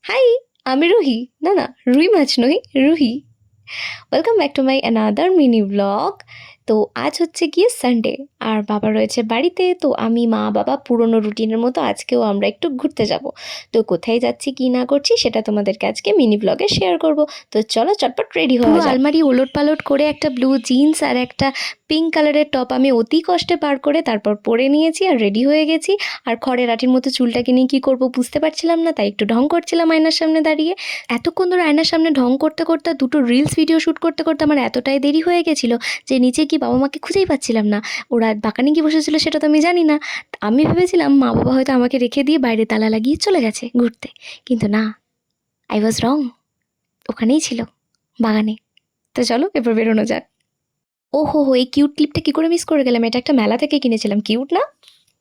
High, আমি রুহি। না, রুই মাছ নই, Ruhi. Welcome back to my another mini blog. তো আজ হচ্ছে গিয়ে সানডে, আর বাবা রয়েছে বাড়িতে। তো আমি, মা, বাবা পুরনো রুটিনের মতো আজকেও আমরা একটু ঘুরতে যাব। তো কোথায় যাচ্ছি কি না করছি সেটা তোমাদেরকে আজকে মিনি ব্লগে শেয়ার করব। তো চলো চটপট রেডি হওয়া যাক। আলমারি ওলট পালট করে একটা ব্লু জিন্স আর একটা পিঙ্ক কালারের টপ আমি অতি কষ্টে পার করে তারপর পরে নিয়েছি আর রেডি হয়ে গেছি। আর খড়ের আটির মতো চুলটাকে নিয়ে কী করবো বুঝতে পারছিলাম না, তাই একটু ঢং করছিলাম আয়নার সামনে দাঁড়িয়ে। এতক্ষণ ধরে আয়নার সামনে ঢং করতে করতে দুটো রিলস ভিডিও শ্যুট করতে করতে আমার এতটাই দেরি হয়ে গেছিলো যে নিচে কি বাবা মাকে খুঁজেই পাচ্ছিলাম না। ওরা বাঁকানি কি বসেছিল সেটা তো আমি জানি না। আমি ভেবেছিলাম মা বাবা হয়তো আমাকে রেখে দিয়ে বাইরে তালা লাগিয়ে চলে গেছে ঘুরতে, কিন্তু না, আই ওয়াজ রং। ওখানেই ছিল, বাগানে। তো চলো এবার বেরোনো যাক। ও হো, এই কিউট ক্লিপটা কী করে মিস করে গেলাম? এটা একটা মেলা থেকে কিনেছিলাম, কিউট না?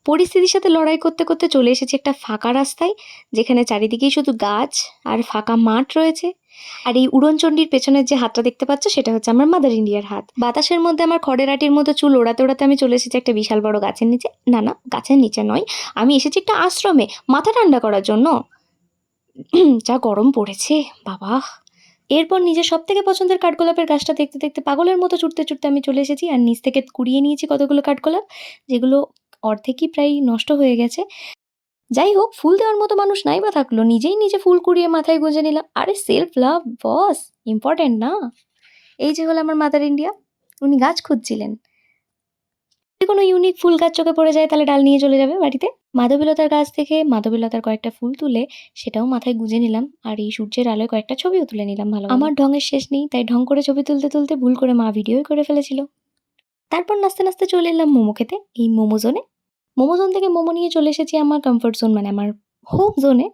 পরিস্থিতির সাথে লড়াই করতে করতে চলে এসেছি একটা ফাঁকা রাস্তায়, যেখানে চারিদিকেই শুধু গাছ আর ফাঁকা মাঠ রয়েছে। আর এই উড়নচণ্ডীর পেছনের যে হাতটা দেখতে পাচ্ছ সেটা হচ্ছে আমার মাদার ইন্ডিয়ার হাত। বাতাসের মধ্যে আমার খড়ের আটির মতো চুল ওড়াতে ওড়াতে আমি চলে এসেছি একটা বিশাল বড় গাছের নিচে। না, গাছের নিচে নয়, আমি এসেছি একটা আশ্রমে মাথা ঠান্ডা করার জন্য। যা গরম পড়েছে বাবা। এরপর নিজের সব থেকে পছন্দের কাঠগোলাপের গাছটা দেখতে দেখতে পাগলের মতো ছুটতে ছুটতে আমি চলে এসেছি, আর নিচ থেকে কুড়িয়ে নিয়েছি কতগুলো কাঠগোলাপ, যেগুলো অর্ধেকই প্রায় নষ্ট হয়ে গেছে। যাই হোক, ফুল দেওয়ার মতো মানুষ নাই বা থাকলো, নিজেই নিজে ফুল কুড়িয়ে মাথায় গুঁজে নিলাম। আরে সেলফ লাভ বস, ইম্পর্টেন্ট না? এই যে হলো আমার মাদার ইন্ডিয়া। উনি গাছ খুঁজছিলেন, যদি কোনো ইউনিক ফুল গাছ চোখে পড়ে যায় তাহলে ডাল নিয়ে চলে যাবে বাড়িতে। মাধবীলতার গাছ থেকে মাধবীলতার কয়েকটা ফুল তুলে সেটাও মাথায় গুঁজে নিলাম, আর এই সূর্যের আলোয় কয়েকটা ছবিও তুলে নিলাম। ভালো, আমার ঢঙের শেষ নেই, তাই ঢং করে ছবি তুলতে তুলতে ভুল করে মা ভিডিওই করে ফেলেছিল। তারপর নাচতে নাচতে চলে এলাম মোমো খেতে, এই মোমো জোনে। মোমো জোন থেকে মোমো নিয়ে চলে এসেছি আমার কমফর্ট জোন, মানে আমার হোম জোনে।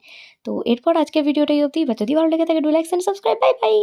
তো এরপর আজকের ভিডিওটাই অবধি, বা যদি ভালো লেগে থাকে do like and subscribe. Bye by.